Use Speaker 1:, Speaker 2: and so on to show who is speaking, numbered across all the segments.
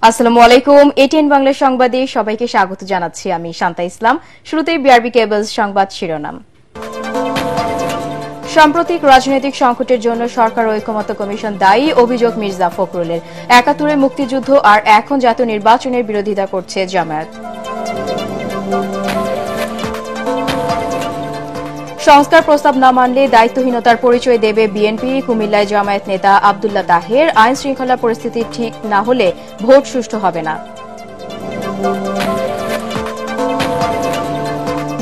Speaker 1: আসসালামু আলাইকুম। এটিএন বাংলা সংবাদে সবাইকে স্বাগত জানাচ্ছি আমি শান্তা ইসলাম। শুরুতেই বিআরবি কেবলস সংবাদ শিরোনাম। সাম্প্রতিক রাজনৈতিক সংকটের জন্য সরকার ঐকমত্য কমিশন দায়ী, অভিযোগ মির্জা ফখরুলের। ৭১-এর মুক্তিযুদ্ধ আর এখন জাতীয় নির্বাচনের বিরোধিতা করছে জামায়াত। সংস্কার প্রস্তাব না মানলে দায়িত্বহীনতার পরিচয় দেবে বিএনপি, কুমিল্লায় জামায়াত নেতা আব্দুল্লাহ তাহের। আইন শৃঙ্খলা পরিস্থিতি ঠিক না হলে ভোট সুষ্ঠু হবে না।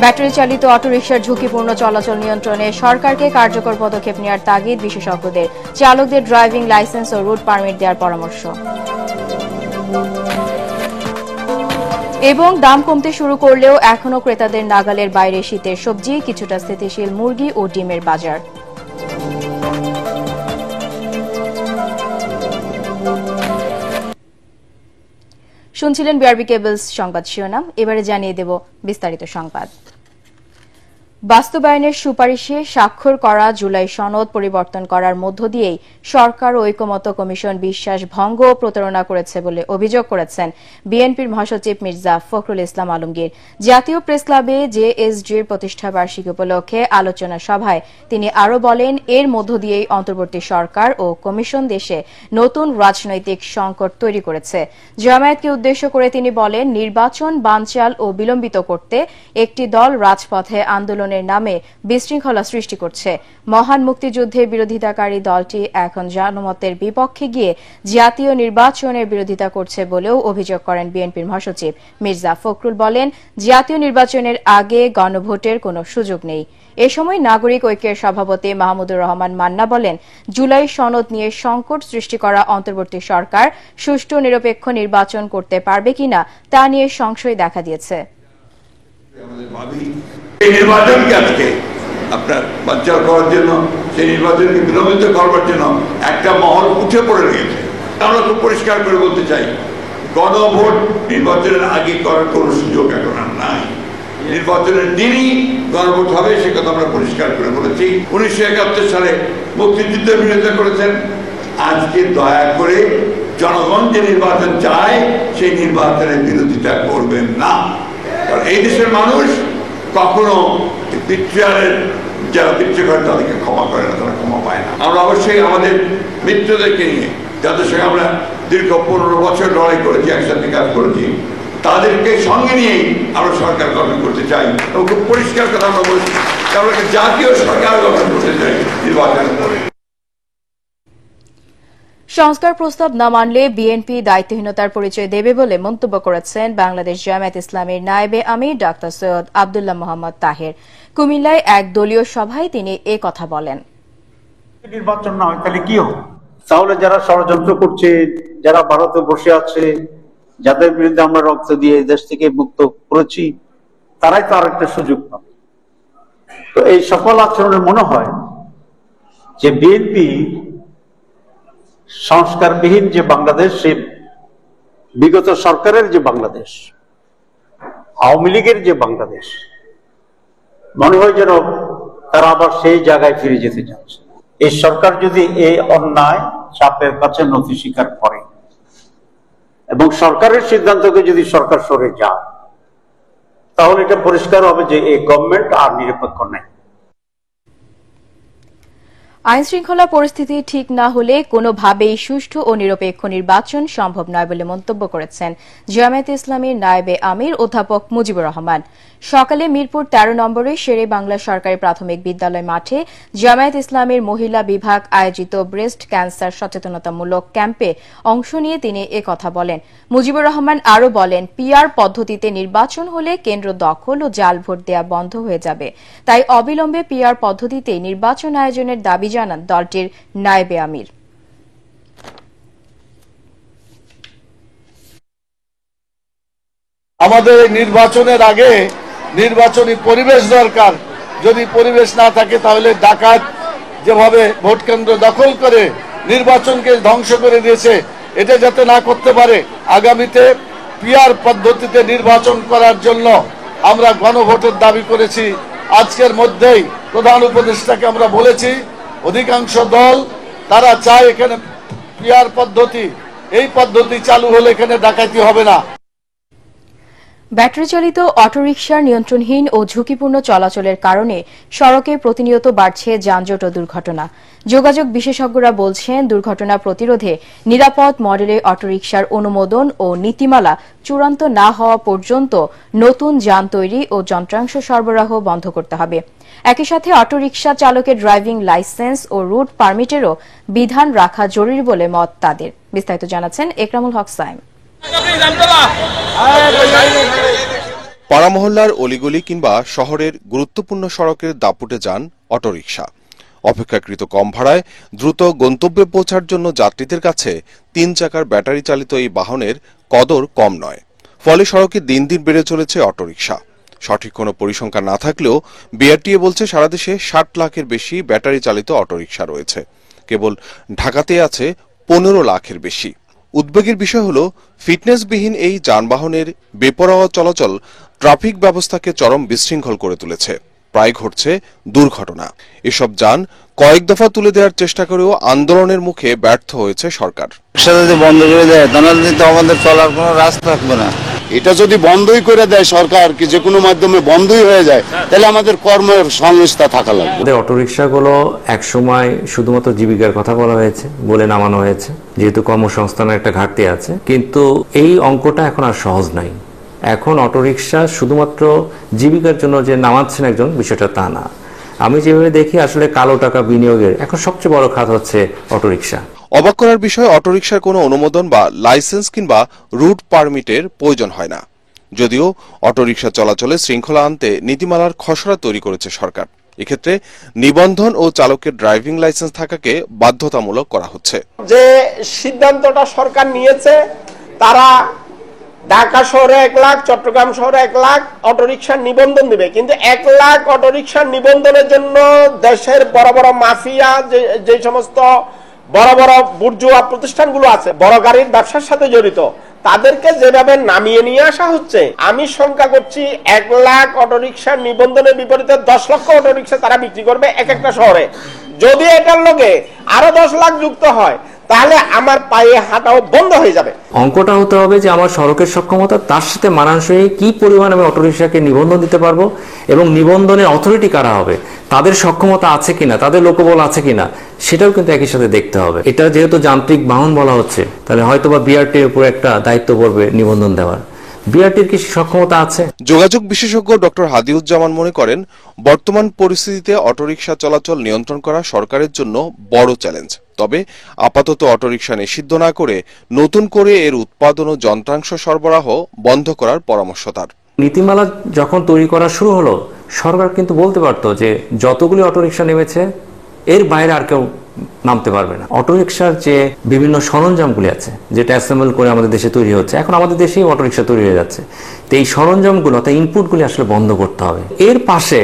Speaker 1: ব্যাটারি চালিত অটোরিকশার ঝুঁকিপূর্ণ চলাচল নিয়ন্ত্রণে সরকারকে কার্যকর পদক্ষেপ নেওয়ার তাগিদ বিশেষজ্ঞদের। চালকদের ড্রাইভিং লাইসেন্স ও রুট পারমিট দেওয়ার পরামর্শ। এবং দাম কমতে শুরু করলেও এখনও ক্রেতাদের নাগালের বাইরে শীতের সবজি, কিছুটা স্থিতিশীল মুরগি ও ডিমের বাজার। শুনছিলেন বিআরবি কেবলস সংবাদ শিরোনাম। এবারে জানিয়ে দেব বিস্তারিত সংবাদ। বাস্তবায়নের সুপারিশে স্বাক্ষর করা জুলাই সনদ পরিবর্তন করার মধ্য দিয়েই সরকার ঐকমত্য কমিশন বিশ্বাস ভঙ্গ ও প্রতারণা করেছে বলে অভিযোগ করেছেন বিএনপির মহাসচিব মির্জা ফখরুল ইসলাম আলমগীর। জাতীয় প্রেস ক্লাবে জেএসজির প্রতিষ্ঠা বার্ষিকী উপলক্ষে আলোচনা সভায় তিনি আরও বলেন, এর মধ্য দিয়েই অন্তর্বর্তী সরকার ও কমিশন দেশে নতুন রাজনৈতিক সংকট তৈরি করেছে। জামায়াতকে উদ্দেশ্য করে তিনি বলেন, নির্বাচন বানচাল ও বিলম্বিত করতে একটি দল রাজপথে আন্দোলনের নামে বিশৃঙ্খলা সৃষ্টি করছে। মহান মুক্তিযুদ্ধের বিরোধিতাকারী দলটি এখন জনমতের বিপক্ষে গিয়ে জাতীয় নির্বাচনের বিরোধিতা করছে বলেও অভিযোগ করেন বিএনপির মহাসচিব মির্জা ফখরুল। বলেন, জাতীয় নির্বাচনের আগে গণভোটের কোনো সুযোগ নেই। এ সময় নাগরিক ঐক্যের সভাপতি মাহমুদুর রহমান মান্না বলেন, জুলাই সনদ নিয়ে সংকট সৃষ্টি করা অন্তর্বর্তী সরকার সুষ্ঠু নিরপেক্ষ নির্বাচন করতে পারবে কিনা তা নিয়ে সংশয় দেখা দিয়েছে।
Speaker 2: এই নির্বাচনকে আজকে আপনার বানচাল করার জন্য, সেই নির্বাচনকে বিলম্বিত করবার জন্য একটা মহল উঠে পড়ে রয়েছে। আমরা খুব পরিষ্কার করে বলতে চাই, গণভোট নির্বাচনের আগে করার কোনো সুযোগ এখন আর নাই। নির্বাচনের দিনই গণভোট হবে, সে কথা আমরা পরিষ্কার করে বলেছি। 1971 সালে মুক্তিযুদ্ধের বিরোধিতা করেছেন। আজকে দয়া করে জনগণ যে নির্বাচন চায় সেই নির্বাচনের বিরোধিতা করবেন না। কারণ এই দেশের মানুষ কখনো বিট্রিয়ালের যারা বিট্রিয়া করে তাদেরকে ক্ষমা করে না, তারা ক্ষমা পায় না। আমরা অবশ্যই আমাদের মিত্রদেরকে নিয়ে, যাদের সঙ্গে আমরা দীর্ঘ 15 বছর লড়াই করেছি, একসাথে কাজ করেছি, তাদেরকে সঙ্গে নিয়েই আমরা সরকার গঠন করতে চাই। এবং খুব পরিষ্কার কথা আমরা বলছি, আমরা জাতীয় সরকার গঠন করতে চাই নির্বাচন করে।
Speaker 1: সংস্কার প্রস্তাব না মানলে বিএনপি দায়িত্বহীনতার পরিচয় দেবে বলে মন্তব্য করেছেন বাংলাদেশ জামায়াত ইসলামীর নায়েবে আমির ডাক্তার সৈয়দ আব্দুল্লাহ মোহাম্মদ তাহের। কুমিল্লায় এক দলীয় সভায় তিনি এ কথা বলেন।
Speaker 3: নির্বাচন না হয় তাহলে কি হবে? তাহলে যারা ষড়যন্ত্র করছে, যারা ভারতে বসে আছে, যাদের বিরুদ্ধে আমরা রক্ত দিয়ে দেশ থেকে মুক্ত করেছি, তারাই তো আর একটা সুযোগ পাবে। তো এই সকল আচরণে মনে হয় যে বিএনপি সংস্কারবিহীন যে বাংলাদেশ, সে বিগত সরকারের যে বাংলাদেশ, আওয়ামী লীগের যে বাংলাদেশ, মনে হয় যেন তারা আবার সেই জায়গায় ফিরে যেতে চাচ্ছে। এই সরকার যদি এই অন্যায় চাপের কাছে নথি স্বীকার করে এবং সরকারের সিদ্ধান্তকে যদি সরকার সরে যায়, তাহলে এটা পরিষ্কার হবে যে এই গভর্নমেন্ট আর নিরপেক্ষ নেই।
Speaker 1: আইন শৃঙ্খলা পরিস্থিতি ঠিক না হলে কোনোভাবেই সুষ্ঠু ও নিরপেক্ষ নির্বাচন সম্ভব নয় বলে মন্তব্য করেছেন জামায়াতে ইসলামীর নায়েবে আমির অধ্যাপক মুজিবুর রহমান। সকালে মিরপুর 13 নম্বরে শেরে বাংলা সরকারি প্রাথমিক বিদ্যালয় মাঠে জামায়াত ইসলামীর মহিলা বিভাগ আয়োজিত ব্রেস্ট ক্যান্সার সচেতনতামূলক ক্যাম্পে অংশ নিয়ে তিনি এ কথা বলেন। মুজিবুর রহমান আরও বলেন, পিআর পদ্ধতিতে নির্বাচন হলে কেন্দ্র দখল ও জাল ভোট দেওয়া বন্ধ হয়ে যাবে। তাই অবিলম্বে পিআর পদ্ধতিতে নির্বাচন আয়োজনের দাবি জানান দলটির নায়েবে আমির।
Speaker 4: আমাদের নির্বাচনের আগে নির্বাচনী পরিবেশ দরকার। যদি পরিবেশ না থাকে তাহলে ডাকাত যেভাবে ভোট কেন্দ্র দখল করে নির্বাচনকে ধ্বংস করে দিয়েছে, এটা যাতে না করতে পারে, আগামীতে পিআর পদ্ধতিতে নির্বাচন করার জন্য আমরা গণভোটের দাবি করেছি। আজকের মধ্যেই প্রধান উপদেষ্টাকে আমরা বলেছি, অধিকাংশ দল তারা চায় এখানে পিআর পদ্ধতি এই পদ্ধতি চালু হলে এখানে ডাকাতি হবে না।
Speaker 1: ব্যাটারি চালিত অটোরিকশার নিয়ন্ত্রণহীন ও ঝুঁকিপূর্ণ চলাচলের কারণে সড়কে প্রতিনিয়ত বাড়ছে যানজট ও দুর্ঘটনা। যোগাযোগ বিশেষজ্ঞরা বলছেন, দুর্ঘটনা প্রতিরোধে নিরাপদ মডেলের অটোরিকশার অনুমোদন ও নীতিমালা চূড়ান্ত না হওয়া পর্যন্ত নতুন যান তৈরি ও যন্ত্রাংশ সরবরাহ বন্ধ করতে হবে। একই সাথে অটোরিকশা চালকের ড্রাইভিং লাইসেন্স ও রুট পারমিটেরও বিধান রাখা জরুরি বলে মত তাদের। বিস্তারিত জানাচ্ছেন একরামুল হক সাইম।
Speaker 5: পাড়া মহল্লার অলিগলি কিংবা শহরের গুরুত্বপূর্ণ সড়কের দাপুটে যান অটোরিকশা। অপেক্ষাকৃত কম ভাড়ায় দ্রুত গন্তব্যে পৌঁছার জন্য যাত্রীদের কাছে 3 চাকার ব্যাটারি চালিত এই বাহনের কদর কম নয়। ফলে সড়কে দিন দিন বেড়ে চলেছে অটোরিকশা। সঠিক কোনো পরিসংখ্যান না থাকলেও বিআরটিএ বলছে সারা দেশে 60 লাখের বেশি ব্যাটারি চালিত অটোরিকশা রয়েছে। কেবল ঢাকাতে আছে 15 লাখের বেশি। উদ্বেগের বিষয় হল, ফিটনেসবিহীন এই যানবাহনের বেপরোয়া চলাচল ট্রাফিক ব্যবস্থাকে চরম বিশৃঙ্খল করে তুলেছে। প্রায় ঘটছে দুর্ঘটনা। এসব যান কয়েক দফা তুলে দেওয়ার চেষ্টা করেও আন্দোলনের মুখে ব্যর্থ হয়েছে সরকার।
Speaker 6: যদি বন্ধ করে দেয় তাহলে তো আমাদের চলার কোনো রাস্তা থাকবে না।
Speaker 4: এটা যদি বন্ধই করে দেয় সরকার, কি যে কোনো মাধ্যমে বন্ধই হয়ে যায়, তাহলে আমাদের কর্মের সংস্থা থাকা লাগবে।
Speaker 7: আমাদের অটোরিকশাগুলো একসময় শুধুমাত্র জীবিকার কথা বলা হয়েছে বলে নামানো হয়েছে, যেহেতু কর্মসংস্থানের একটা ঘাটতি আছে। কিন্তু এই অঙ্কটা এখন আর সহজ নাই। এখন অটোরিকশা শুধুমাত্র জীবিকার জন্য যে নামাচ্ছেন একজন, বিষয়টা তা না। আমি যেভাবে দেখি, আসলে কালো টাকা বিনিয়োগের এখন সবচেয়ে বড় খাত হচ্ছে অটোরিকশা।
Speaker 5: অবাক করার বিষয়, অটোরিকশার কোনো অনুমোদন বা লাইসেন্স কিংবা রুট পারমিটের প্রয়োজন হয় না। যদিও অটোরিকশা চলাচলে শৃঙ্খলা আনতে নীতিমালার খসড়া তৈরি করেছে সরকার। এক্ষেত্রে নিবন্ধন ও চালকের ড্রাইভিং লাইসেন্স থাকাকে বাধ্যতামূলক করা হচ্ছে।
Speaker 8: যে সিদ্ধান্তটা সরকার নিয়েছে, তারা ঢাকা শহরে 1 লাখ, চট্টগ্রাম শহরে 1 লাখ অটোরিকশার নিবন্ধন দিবে। কিন্তু 1 লাখ অটোরিকশার নিবন্ধনের জন্য দেশের বড় বড় মাফিয়া, যে সমস্ত বড় বড় বুর্জুয়া প্রতিষ্ঠানগুলো আছে, বড় গাড়ির ব্যবসার সাথে জড়িত, তাদেরকে যেভাবে নামিয়ে নিয়ে আসা হচ্ছে, আমি শঙ্কা করছি 1 লাখ অটোরিকশার নিবন্ধনের বিপরীতে 10 লক্ষ অটোরিকশা তারা বিক্রি করবে এক একটা শহরে। যদি এটার লগে আরো 10 লাখ যুক্ত হয়, তাহলে আমার পায়ে হাঁটাও বন্ধ হয়ে যাবে।
Speaker 7: অঙ্কটা হতে হবে যে আমার সড়কের সক্ষমতা, তার সাথে মানানসই কি পরিমাণ আমি অটোরিকশাকে নিবন্ধন দিতে পারবো, এবং নিবন্ধনের অথরিটি কারা হবে, তাদের সক্ষমতা আছে কিনা, তাদের লোকবল আছে কিনা, সেটাও কিন্তু একই সাথে দেখতে হবে। এটা যেহেতু যান্ত্রিক বাহন বলা হচ্ছে, তাহলে হয়তোবা বিআরটির উপর একটা দায়িত্ব পড়বে নিবন্ধন দেওয়ার। বিআরটির কি সক্ষমতা আছে?
Speaker 5: যোগাযোগ বিশেষজ্ঞ ডক্টর হাদিউজ্জামান মনে করেন, বর্তমান পরিস্থিতিতে অটোরিকশা চলাচল নিয়ন্ত্রণ করা সরকারের জন্য বড় চ্যালেঞ্জ। তবে আপাতত অটোরিকশা নিষিদ্ধ না করে নতুন করে এর উৎপাদন ও যন্ত্রাংশ সরবরাহ বন্ধ করার পরামর্শ তার।
Speaker 7: নীতিমালা যখন তৈরি করা শুরু হলো, সরকার কিন্তু বলতে পারতো যে যতগুলি অটোরিকশা নেমেছে এর বাইরে আর কেউ নামতে পারবে না। অটোরিকশার যে বিভিন্ন সরঞ্জামগুলি আছে, যেটা অ্যাসেম্বল করে আমাদের দেশে তৈরি হচ্ছে, এখন আমাদের দেশেই অটোরিকশা তৈরি হয়ে যাচ্ছে। তো এই সরঞ্জামগুলো, তাই ইনপুটগুলি আসলে বন্ধ করতে হবে। এর পাশে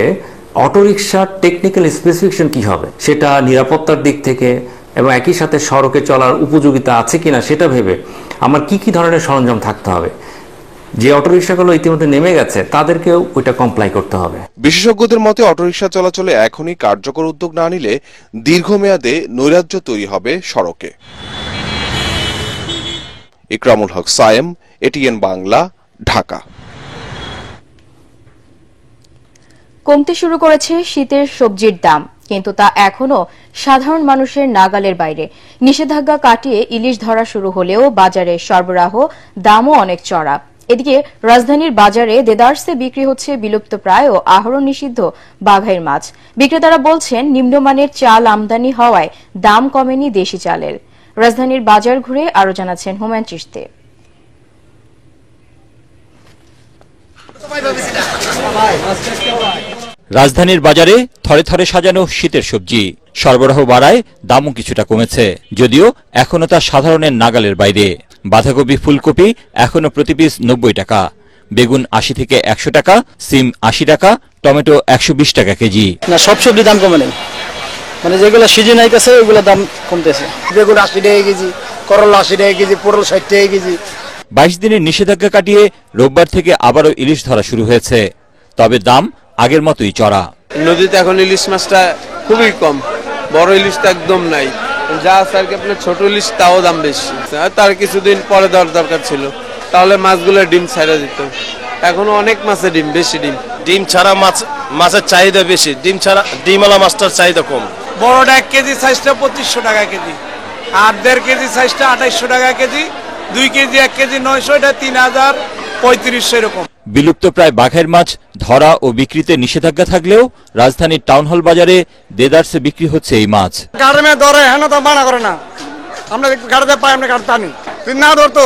Speaker 7: অটোরিকশার টেকনিক্যাল স্পেসিফিকেশন কি হবে, সেটা নিরাপত্তার দিক থেকে এবং একই সাথে সড়কে চলার উপযোগিতা আছে কিনা সেটা ভেবে আমার কি কি ধরনের সরঞ্জাম থাকতে হবে। যে অটোরিকশাগুলো ইতিমধ্যে নেমে গেছে, তাদেরকেও ওইটা কমপ্লাই করতে হবে।
Speaker 5: বিশেষজ্ঞদের মতে, অটোরিকশা চলাচলে এখনই কার্যকর উদ্যোগ না নিলে দীর্ঘমেয়াদে নৈরাজ্য তৈরি হবে সড়কে। ইকরামুল হক সায়েম, এটিএন বাংলা, ঢাকা।
Speaker 1: কমতে শুরু করেছে শীতের সবজির দাম, কিন্তু তা এখনো সাধারণ মানুষের নাগালের বাইরে। নিষেধাজ্ঞা কাটিয়ে ইলিশ ধরা শুরু হলেও বাজারে সরবরাহ দামও অনেক চড়া। এদিকে রাজধানীর বাজারে দেদারসে বিক্রি হচ্ছে বিলুপ্তপ্রায় ও আহরণ নিষিদ্ধ বাঘাইর মাছ। বিক্রেতারা বলছেন, নিম্নমানের চাল আমদানি হওয়ায় দাম কমেনি দেশি চালের। রাজধানীর বাজার ঘুরে আরো জানাচ্ছেন হুমায়ুন চিশতি।
Speaker 9: রাজধানীর বাজারে থরে থরে সাজানো শীতের সবজি সরবরাহ বাড়ায় দামও কিছুটা কমেছে, যদিও এখনো তা সাধারণের নাগালের বাইরে। বাঁধাকপি, ফুলকপি এখনো প্রতি পিস 90 টাকা, বেগুন 80 থেকে 100 টাকা, সিম 80 টাকা, টমেটো 120 টাকা কেজি।
Speaker 10: না, সব সবজি দাম কমে নেই, মানে যেগুলো সিজন আইতেছে ওইগুলো দাম কমতেছে। বেগুন 80 টাকা কেজি, করলা 80 টাকা কেজি, পটল 60 টাকা কেজি।
Speaker 9: 22 দিনের নিষেধাজ্ঞা কাটিয়ে রোববার থেকে আবারও ইলিশ ধরা শুরু হয়েছে, তবে দাম আগের মতোই চড়া।
Speaker 11: নদীতে এখন ইলিশ মাছটা খুবই কম, বড় ইলিশ তো একদম নাই।
Speaker 6: যা আছে আর কি আপনার ছোট ইলিশ, তাও দাম বেশি। তার কিছুদিন পরে দেওয়ার দরকার ছিল, তাহলে মাছগুলো ডিম ছাড়া দিত। এখনো অনেক মাছে ডিম, বেশি ডিম।
Speaker 11: ডিম ছাড়া মাছের চাহিদা বেশি, ডিম ছাড়া ডিমওয়ালা মাছটার চাহিদা কম।
Speaker 12: বড়টা 1 কেজি সাইজটা 2500 টাকা কেজি, আর 1.5 কেজি সাইজটা 2800 টাকা কেজি, 2 কেজি 1 কেজি 900, এটা 3035 এরকম।
Speaker 9: বিলুপ্ত প্রায় বাঘের মাছ ধরা ও বিক্রিতে নিষেধাজ্ঞা থাকলেও রাজধানীর টাউন হল বাজারে দেদারসে বিক্রি হচ্ছে এই মাছ।
Speaker 10: গাড়ি ধরে হ্যাঁ তো মানা করে না, আমরা গাড়িতে পাই, আমরা গাড়ি টানি, না ধরতো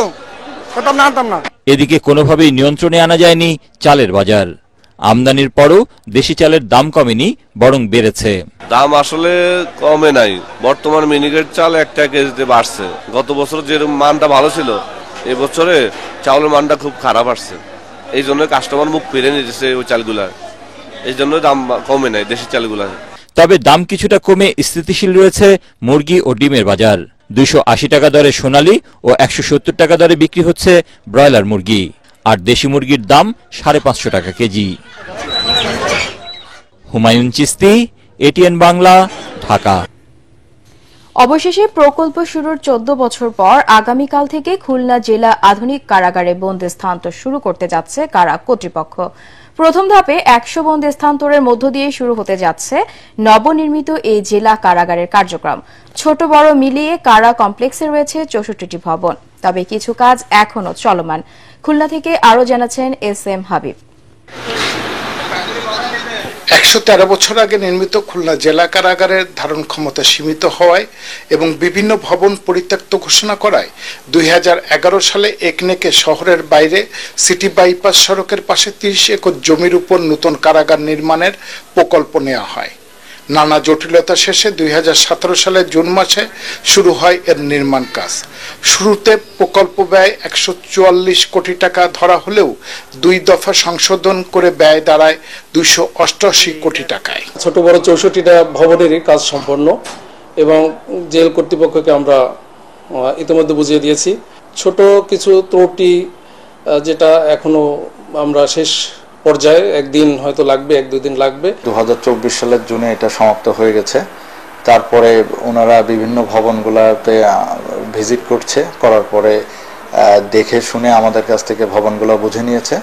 Speaker 10: না আনতাম না।
Speaker 9: এদিকে কোনোভাবেই নিয়ন্ত্রণে আনা যায়নি চালের বাজার। আমদানির পরও দেশি চালের দাম কমেনি, বরং বেড়েছে।
Speaker 11: দাম আসলে কমে নাই, বর্তমান মিনিকেট চাল 1 কেজিতে বাড়ছে। গত বছর যে মানটা ভালো ছিল, এবছরে চাউলের মানটা খুব খারাপ আসছে। এই জন্য কাস্টমার মুখ ফিরে নিতেছে ওই চালগুলা, এই জন্য দাম কমে নাই দেশি চালগুলা।
Speaker 9: তবে দাম কিছুটা কমে স্থিতিশীল রয়েছে মুরগি ও ডিমের বাজার। 280 টাকা দরে সোনালী ও 170 টাকা দরে বিক্রি হচ্ছে ব্রয়লার মুরগি, আর দেশি মুরগির দাম 550 টাকা কেজি। হুমায়ুন চিস্তি, এটিএন বাংলা, ঢাকা।
Speaker 1: অবশেষে প্রকল্প শুরুর 14 বছর পর আগামীকাল থেকে খুলনা জেলা আধুনিক কারাগারে বন্দি স্থানান্তর শুরু করতে যাচ্ছে কারা কর্তৃপক্ষ। প্রথম ধাপে 100 বন্দি স্থানান্তরের মধ্য দিয়ে শুরু হতে যাচ্ছে নবনির্মিত এই জেলা কারাগারের কার্যক্রম। ছোট বড় মিলিয়ে কারা কমপ্লেক্সে রয়েছে 64টি ভবন, তবে কিছু কাজ এখনো চলমান। খুলনা থেকে আরো জানাচ্ছেন SM হাবিব।
Speaker 13: 113 বছর আগে নির্মিত খুলনা জেলা কারাগারের ধারণ ক্ষমতা সীমিত হওয়ায় এবং বিভিন্ন ভবন পরিত্যক্ত ঘোষণা করায় 2011 সালে একনেকে শহরের বাইরে সিটি বাইপাস সড়কের পাশে 30 একর জমির উপর নতুন কারাগার নির্মাণের প্রকল্প নেওয়া হয়। নানা জটিলতা শেষে 2017 সালের জুন মাসে শুরু হয় এর নির্মাণ কাজ। শুরুতে প্রকল্প ব্যয় 144 কোটি টাকা ধরা হলেও 2 দফা সংশোধন করে ব্যয় দাঁড়ায় 288 কোটি টাকায়।
Speaker 10: ছোট বড় 64টা ভবনেরই কাজ সম্পন্ন এবং জেল কর্তৃপক্ষকে আমরা ইতিমধ্যে বুঝিয়ে দিয়েছি। ছোট কিছু ত্রুটি যেটা এখনো আমরা শেষ পর্যায়ে, একদিন হয়তো লাগবে, 1-2 দিন লাগবে।
Speaker 6: 2024 সালের জুনে এটা সমাপ্ত হয়ে গেছে। তারপরে ওনারা বিভিন্ন ভবনগুলোতে ভিজিট করছে, করার পরে দেখে শুনে আমাদের কাছ থেকে ভবনগুলো বুঝে নিয়েছে।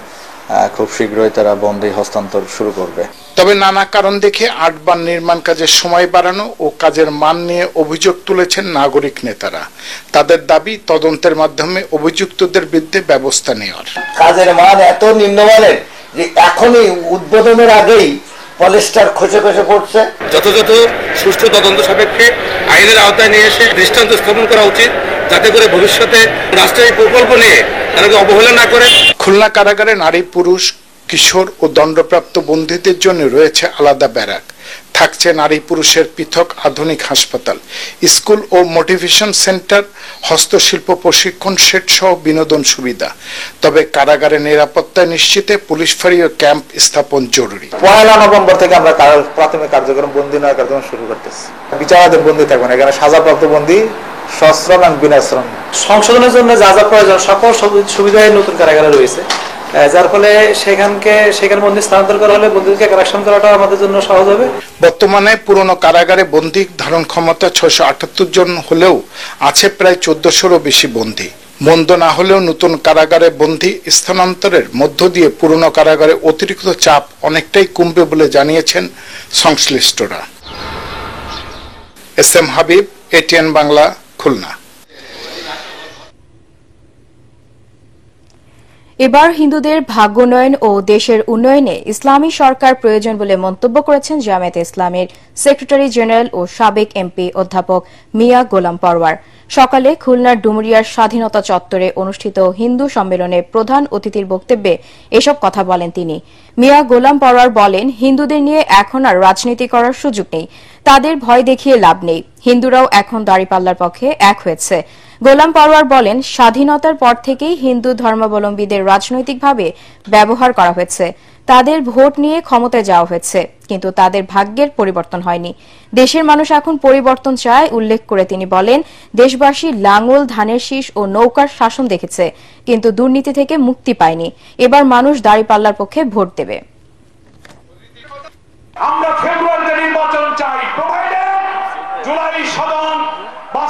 Speaker 6: খুব শীঘ্রই তারা বন্দি হস্তান্তর শুরু করবে।
Speaker 13: তবে নানা কারণ দেখে 8 বার নির্মাণ কাজের সময় বাড়ানো ও কাজের মান নিয়ে অভিযোগ তুলেছেন নাগরিক নেতারা। তাদের দাবি তদন্তের মাধ্যমে অভিযুক্তদের বিরুদ্ধে ব্যবস্থা নেওয়ার।
Speaker 14: কাজের মান এত নিম্নমানের যে এখনই উদ্বোধনের আগেই পলিস্টার খসে খসে পড়ছে।
Speaker 11: যথাযথ সুষ্ঠু তদন্ত সাপেক্ষে আইনের আওতায় নিয়ে এসে দৃষ্টান্ত স্থাপন করা উচিত, যাতে করে ভবিষ্যতে রাষ্ট্রের প্রকল্প নিয়ে তারা অবহেলা না করে।
Speaker 13: খুলনা কারাগারে নারী, পুরুষ, কিশোর ও দণ্ডপ্রাপ্ত বন্দীদের জন্য রয়েছে আলাদা ব্যারাক। থাকছে নারী পুরুষের পৃথক আধুনিক হাসপাতাল, স্কুল ও মোটিভেশন সেন্টার, হস্তশিল্প প্রশিক্ষণ সেট সহ বিনোদন সুবিধা। তবে কারাগারে নিরাপত্তা নিশ্চিতে পুলিশ ফাঁড়ি ও ক্যাম্প স্থাপন জরুরি।
Speaker 14: 1 নভেম্বর থেকে আমরা প্রাথমিক কার্যক্রম বন্দী নয় কার্যক্রম শুরু করতেছি। বিচারাধীন বন্দী থাকবে না, এখানে সাজাপ্রাপ্ত বন্দী সশ্রম এবং বিনাশ্রম। সংশোধনের জন্য যা যা প্রয়োজন সকল সুবিধাই নতুন কারাগারে রয়েছে, যার ফলে সেখানে বন্দী স্থানান্তর করা হলে বন্দীকে কারেকশন করাটা আমাদের জন্য সহজ হবে।
Speaker 13: বর্তমানে পুরনো কারাগারে বন্দী ধারণ ক্ষমতা 678 জন হলেও আছে প্রায় 1400-ও বেশি বন্দী। মন্দ না হলেও নতুন কারাগারে বন্দী স্থানান্তরের মধ্য দিয়ে পুরনো কারাগারে অতিরিক্ত চাপ অনেকটাই কমবে বলে জানিয়েছেন সংশ্লিষ্টরা। SM Habib, ATN Bangla, Khulna.
Speaker 1: এবার হিন্দুদের ভাগ্যোন্নয়ন ও দেশের উন্নয়নে ইসলামী সরকার প্রয়োজন বলে মন্তব্য করেছেন জামায়াতে ইসলামীর সেক্রেটারি জেনারেল ও সাবেক এমপি অধ্যাপক মিয়া গোলাম পরওয়ার। সকালে খুলনার ডুমুরিয়ার স্বাধীনতা চত্বরে অনুষ্ঠিত হিন্দু সম্মেলনে প্রধান অতিথির বক্তব্যে এসব কথা বলেন তিনি। মিয়া গোলাম পরওয়ার বলেন, হিন্দুদের নিয়ে এখন আর রাজনীতি করার সুযোগ নেই, তাদের ভয় দেখিয়ে লাভ নেই। হিন্দুরাও এখন দাঁড়িপাল্লার পক্ষে এক হয়েছে। গোলাম পরওয়ার বলেন, স্বাধীনতার পর থেকেই হিন্দু ধর্মাবলম্বীদের রাজনৈতিকভাবে ব্যবহার করা হয়েছে, তাদের ভোট নিয়ে ক্ষমতায় যাওয়া হয়েছে, কিন্তু তাদের ভাগ্যের পরিবর্তন হয়নি। দেশের মানুষ এখন পরিবর্তন চায় উল্লেখ করে তিনি বলেন, দেশবাসী লাঙ্গল, ধানের শীষ ও নৌকার শাসন দেখেছে, কিন্তু দুর্নীতি থেকে মুক্তি পায়নি। এবার মানুষ দাঁড়িপাল্লার পক্ষে ভোট দেবে।
Speaker 15: আমরা ফেব্রুয়ারিতে নির্বাচন চাই, জুলাই সদন বা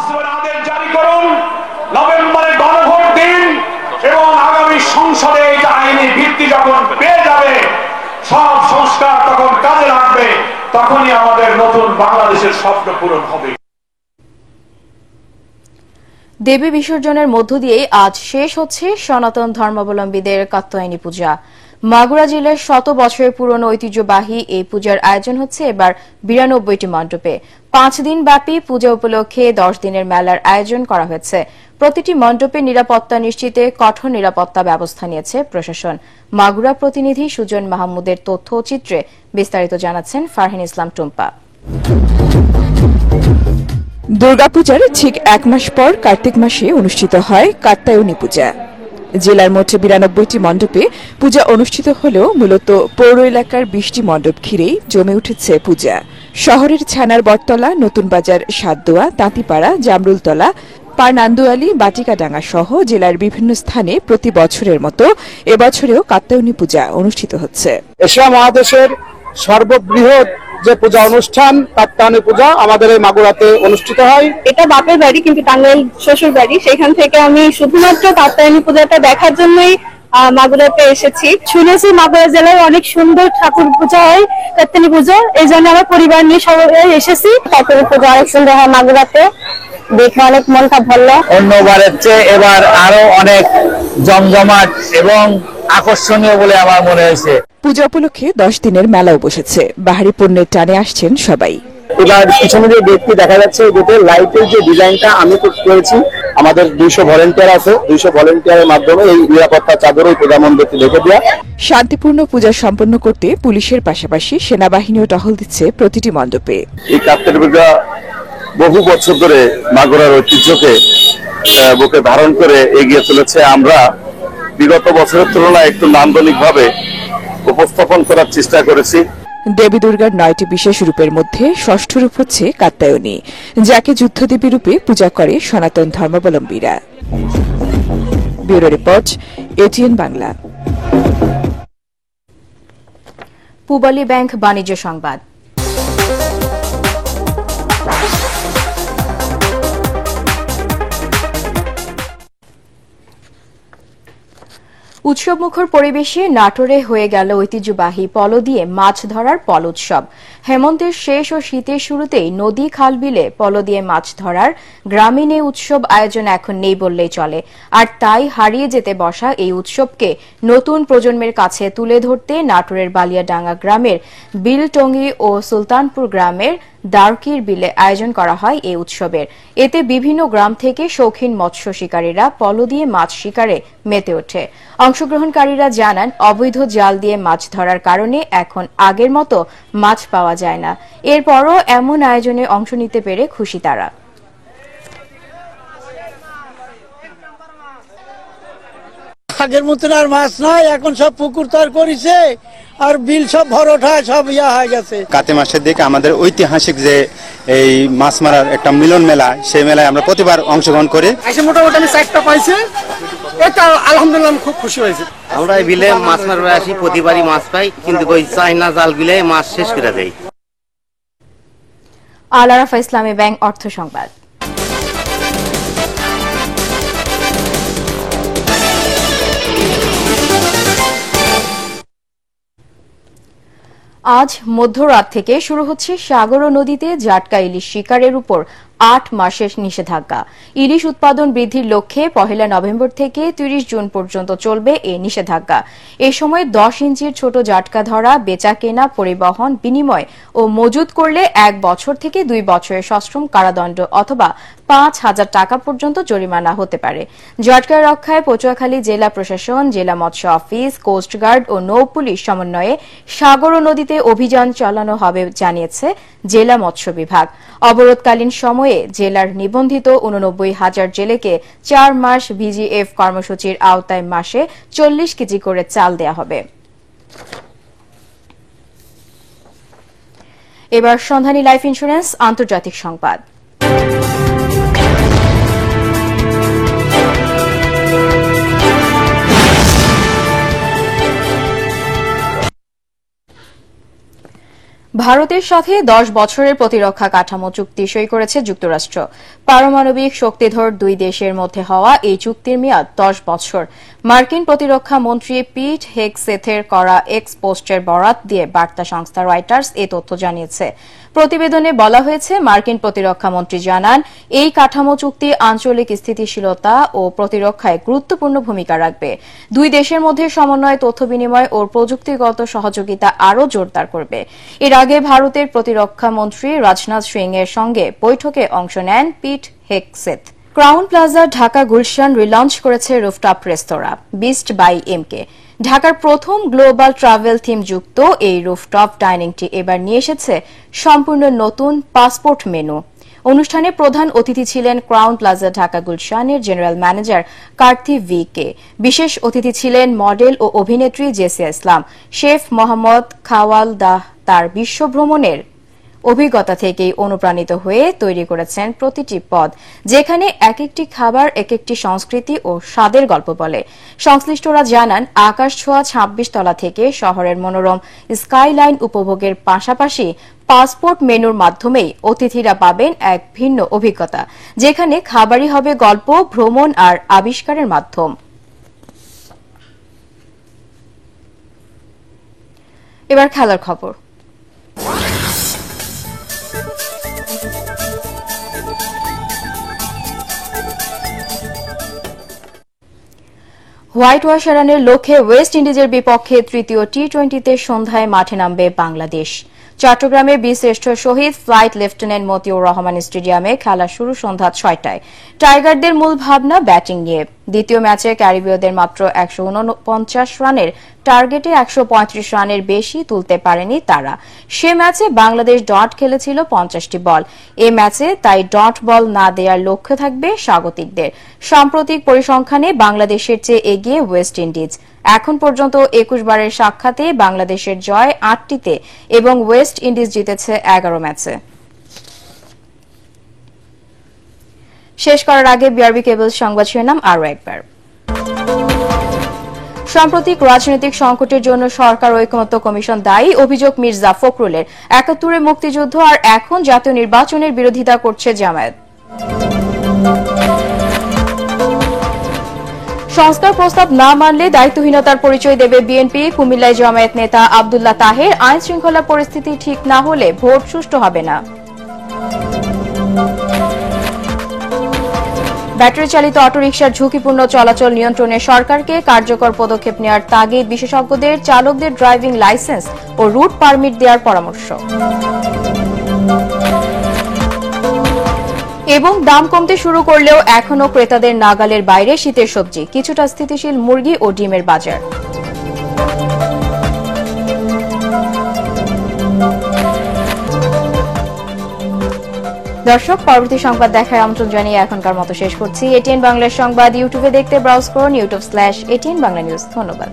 Speaker 15: ভিত্তি যখন পেয়ে যাবে, সব সংস্কার তখন কাজে লাগবে, তখনই আমাদের নতুন বাংলাদেশের স্বপ্ন পূরণ হবে।
Speaker 1: দেবী বিসর্জনের মধ্য দিয়ে আজ শেষ হচ্ছে সনাতন ধর্মাবলম্বীদের কাত্যায়নী পূজা। মাগুরা জেলার 100 বছরের পুরনো ঐতিহ্যবাহী এই পূজার আয়োজন হচ্ছে এবার 92টি মণ্ডপে। 5 দিন ব্যাপী পূজা উপলক্ষে 10 দিনের মেলার আয়োজন করা হয়েছে। প্রতিটি মণ্ডপে নিরাপত্তা নিশ্চিতে কঠোর নিরাপত্তা ব্যবস্থা নিয়েছে প্রশাসন। মাগুরা প্রতিনিধি সুজন মাহমুদের তথ্য ও চিত্রে বিস্তারিত জানাচ্ছেন ফারহিন ইসলাম টুম্পা।
Speaker 16: দুর্গাপূজার ঠিক 1 মাস পর কার্তিক মাসে অনুষ্ঠিত হয় কাত্যায়নী পূজা। জেলার মোট 92টি মণ্ডপে পূজা অনুষ্ঠিত হলেও মূলত পৌর এলাকার 20টি মণ্ডপ ঘিরেই জমে উঠেছে পূজা। শহরের ছানার বটতলা, নতুন বাজার, সাতদোয়া, তাঁতিপাড়া, জামরুলতলা, পারনান্দুয়ালি, বাটিকাডাঙ্গা সহ জেলার বিভিন্ন স্থানে প্রতি বছরের মতো এবছরেও কাত্যায়নী পূজা অনুষ্ঠিত হচ্ছে।
Speaker 17: এশিয়া মহাদেশের সর্ববৃহৎ যে পূজা অনুষ্ঠান কাত্যায়নী পূজা আমাদের এই মাগুরাতে অনুষ্ঠিত হয়।
Speaker 18: এটা বাপের বাড়ি, কিন্তু টাঙ্গাইল শ্বশুর বাড়ি। সেখান থেকে আমি শুধুমাত্র কাত্যায়নী পূজাটা দেখার জন্যই মাগুরাতে এসেছি। শুনেছি মাগুরা জেলায় অনেক সুন্দর ঠাকুর পূজা হয়, কাত্যায়নী পূজা। এই জন্য আমার পরিবার নিয়ে সবাই এসেছি। কাত্যায়নী পূজা অনেক সুন্দর হয় মাগুরাতে, দেখে অনেক মনটা ভালো।
Speaker 19: অন্যবারের চেয়ে এবার আরো অনেক জমজমাট এবং আকর্ষণীয় বলে আমার মনে হয়েছে।
Speaker 16: পূজা উপলক্ষে 10 দিনের মেলাও বসেছে। বাহারি পণ্যের টানে আসছেন সবাই।
Speaker 17: এবার পিছনে যে গেটটি দেখা যাচ্ছে, গেটের লাইটের যে ডিজাইনটা আমি করেছি। আমাদের 200 ভলেন্টিয়ার আছে। 200 ভলেন্টিয়ারের মাধ্যমে এই নিরাপত্তা চাদর ওই পূজা মণ্ডপে রেখে দেওয়া।
Speaker 16: শান্তিপূর্ণ পূজা সম্পন্ন করতে পুলিশের পাশাপাশি সেনাবাহিনীও টহল দিচ্ছে প্রতিটি মণ্ডপে।
Speaker 20: এই কাত্যায়নী পূজা বহু বছর ধরে মাগুরার ঐতিহ্যকে বুকে ধারণ করে এগিয়ে চলেছে। আমরা বিগত বছরের তুলনায় একটু নান্দনিকভাবে উপস্থাপন করার চেষ্টা করেছি।
Speaker 16: দেবী দুর্গার 9টি বিশেষ রূপের মধ্যে ষষ্ঠ রূপ হচ্ছে কাত্যায়নী, যাকে যুদ্ধদেবী রূপে পূজা করে সনাতন ধর্মাবলম্বীরা। Bureau report, ATN Bangla.
Speaker 1: Pubali bank বাণিজ্য সংবাদ। উৎসবমুখর পরিবেশে নাটোরে হয়ে গেল ঐতিহ্যবাহী পলো দিয়ে মাছ ধরার পলো উৎসব। হেমন্তের শেষ ও শীতের শুরুতেই নদী খাল বিলে পলো দিয়ে মাছ ধরার গ্রামীণ এই উৎসব আয়োজন এখন নেই বললেই চলে। আর তাই হারিয়ে যেতে বসা এই উৎসবকে নতুন প্রজন্মের কাছে তুলে ধরতে নাটোরের বালিয়াডাঙ্গা গ্রামের বিলটঙ্গী ও সুলতানপুর গ্রামের দারকির বিলে আয়োজন করা হয় এই উৎসবের। এতে বিভিন্ন গ্রাম থেকে শৌখিন মৎস্য শিকারীরা পলো দিয়ে মাছ শিকারে মেতে ওঠে। অংশগ্রহণকারীরা জানান, অবৈধ জাল দিয়ে মাছ ধরার কারণে এখন আগের মতো মাছ পাওয়া যায় না। এরপরও এমন আয়োজনে অংশ নিতে পেরে খুশি তারা।
Speaker 21: আগের মতন আর মাছ নাই, এখন সব পুকুর তৈরি করেছে আর বিল সব ভরঠায় সব হয়ে গেছে।
Speaker 22: কাতি মাসের দিকে আমাদের ঐতিহাসিক যে এই মাছ মারার একটা মিলন মেলা, সেই মেলায় আমরা প্রতিবার অংশগ্রহণ করি।
Speaker 21: মোটামুটি আমি 4টা পাইছি, এটা আলহামদুলিল্লাহ খুব খুশি হয়েছে।
Speaker 23: আমরা এই বিলে মাছ মারবে আসি, প্রতিবারই মাছ পাই, কিন্তু ওই চাইনা জাল বিলে মাছ শেষ করে দেয়।
Speaker 1: আল আরাফা ইসলামী ব্যাংক অর্থ সংবাদ। আজ মধ্যরাত থেকে শুরু হচ্ছে সাগর নদীতে জাটকা ইলিশ শিকারের উপর 8 মাসের নিষেধাজ্ঞা। ইলিশ উৎপাদন বৃদ্ধির লক্ষ্যে 1 নভেম্বর থেকে 30 জুন পর্যন্ত চলবে এই নিষেধাজ্ঞা। এ সময় 10 ইঞ্চির ছোট জাটকা ধরা, বেচা কেনা, পরিবহন, বিনিময় ও মজুত করলে 1 বছর থেকে 2 বছরের সশ্রম কারাদণ্ড অথবা 5,000 টাকা পর্যন্ত জরিমানা হতে পারে। জাটকা রক্ষায় পটুয়াখালী জেলা প্রশাসন, জেলা মৎস্য অফিস, কোস্টগার্ড ও নৌ পুলিশ সমন্বয়ে সাগর নদীতে অভিযান চালানো হবে জানিয়েছে জেলা মৎস্য বিভাগ। অবরোধকালীন সময়ে জেলার নিবন্ধিত 89,000 জেলেকে 4 মাস ভিজিএফ কর্মসূচির আওতায় মাসে 40 কেজি করে চাল দেয়া হবে। এবার সন্ধানী লাইফ ইন্স্যুরেন্স আন্তর্জাতিক সংবাদ। ভারতের সাথে 10 বছরের প্রতিরক্ষা কাঠামো চুক্তি সই করেছে যুক্তরাষ্ট্র। পারমাণবিক শক্তিধর দুই দেশের মধ্যে হওয়া এই চুক্তির মেয়াদ 10 বছর। মার্কিন প্রতিরক্ষা মন্ত্রী পিট হেগসেথের করা এক্স পোস্টের বরাত দিয়ে বার্তা সংস্থা রয়টার্স এ তথ্য জানিয়েছে। প্রতিবেদনে বলা হয়েছে, মার্কিন প্রতিরক্ষা মন্ত্রী জানান, এই কাঠামো চুক্তি আঞ্চলিক স্থিতিশীলতা ও প্রতিরক্ষায় গুরুত্বপূর্ণ ভূমিকা রাখবে। দুই দেশের মধ্যে সমন্বয়, তথ্য বিনিময় ও প্রযুক্তিগত সহযোগিতা আরও জোরদার করবে। এর আগে ভারতের প্রতিরক্ষা মন্ত্রী রাজনাথ সিং এর সঙ্গে বৈঠকে অংশ নেন Pete Hegseth. Crowne Plaza Dhaka Gulshan relaunch করেছে রুফটপ রেস্তোরাঁ বিস্ট বাই এমকে। ঢাকার প্রথম গ্লোবাল ট্রাভেল থিম যুক্ত এই রুফটপ ডাইনিংটি এবার নিয়ে এসেছে সম্পূর্ণ নতুন পাসপোর্ট মেনু। অনুষ্ঠানে প্রধান অতিথি ছিলেন ক্রাউন প্লাজা ঢাকা গুলশানের জেনারেল ম্যানেজার কার্থি VK। বিশেষ অতিথি ছিলেন মডেল ও অভিনেত্রী জেসিয়া ইসলাম। শেফ মোহাম্মদ খাওয়ালদাহ তার বিশ্বভ্রমণের অভিজ্ঞতা থেকেই অনুপ্রাণিত হয়ে তৈরি করেছেন প্রতিটি পদ, যেখানে এক একটি খাবার এক একটি সংস্কৃতি ও স্বাদের গল্প বলে। সংশ্লিষ্টরা জানান, আকাশ ছোঁয়া 26 তলা থেকে শহরের মনোরম স্কাইলাইন উপভোগের পাশাপাশি পাসপোর্ট মেনুর মাধ্যমেই অতিথিরা পাবেন এক ভিন্ন অভিজ্ঞতা, যেখানে খাবারই হবে গল্প, ভ্রমণ আর আবিষ্কারের মাধ্যম। এবার খেলার খবর। হোয়াইট ওয়াশ এড়ানোর লক্ষ্যে ওয়েস্ট ইন্ডিজের বিপক্ষে তৃতীয় টি-20তে সন্ধ্যায় মাঠে নামবে বাংলাদেশ। চট্টগ্রামে বীরশ্রেষ্ঠ শহীদ ফ্লাইট লেফটেন্যান্ট মতিউর রহমান স্টেডিয়ামে খেলা শুরু সন্ধ্যা 6টায়। টাইগারদের মূল ভাবনা ব্যাটিং নিয়ে। দ্বিতীয় ম্যাচে ক্যারিবীয়দের মাত্র 149 রানের টার্গেটে 135 রানের বেশি তুলতে পারেনি তারা। সে ম্যাচে বাংলাদেশ ডট খেলেছিল 50টি বল। এ ম্যাচে তাই ডট বল না দেওয়ার লক্ষ্য থাকবে স্বাগতিকদের। সাম্প্রতিক পরিসংখ্যানে বাংলাদেশের চেয়ে এগিয়ে ওয়েস্ট ইন্ডিজ। এখন পর্যন্ত 21 বারের সাক্ষাতে বাংলাদেশের জয় 8টিতে এবং ওয়েস্ট ইন্ডিজ জিতেছে 11 ম্যাচে। শেষ করার আগে বিআরবি কেবলস সংবাদ শিরোনাম আরও একবার। সাম্প্রতিক রাজনৈতিক সংকটের জন্য সরকার ঐকমত্য কমিশন দায়ী, অভিযোগ মির্জা ফখরুলের। 71-এ মুক্তিযুদ্ধ আর এখন জাতীয় নির্বাচনের বিরোধিতা করছে জামায়াত। সংস্কার প্রস্তাব না মানলে দায়িত্বহীনতার পরিচয় দেবে বিএনপি। কুমিল্লায় জামায়াত নেতা আব্দুল্লাহ তাহের। আইন শৃঙ্খলা পরিস্থিতি ঠিক না হলে ভোট সুষ্ঠু হবে না। ব্যাটারি চালিত অটোরিকশার ঝুঁকিপূর্ণ চলাচল নিয়ন্ত্রণে সরকারকে কার্যকর পদক্ষেপ নেওয়ার তাগিদ বিশেষজ্ঞদের। চালকদের ড্রাইভিং লাইসেন্স ও রুট পারমিট দেওয়ার পরামর্শ। এবং দাম কমতে শুরু করলেও এখনও ক্রেতাদের নাগালের বাইরে শীতের সবজি। কিছুটা স্থিতিশীল মুরগি ও ডিমের বাজার। দর্শক, পরবর্তী সংবাদ দেখার আমন্ত্রণ জানিয়ে এখনকার মতো শেষ করছি। এটিএন বাংলার সংবাদ ইউটিউবে দেখতে ব্রাউজ করুন youtube/ATN Bangla News। ধন্যবাদ।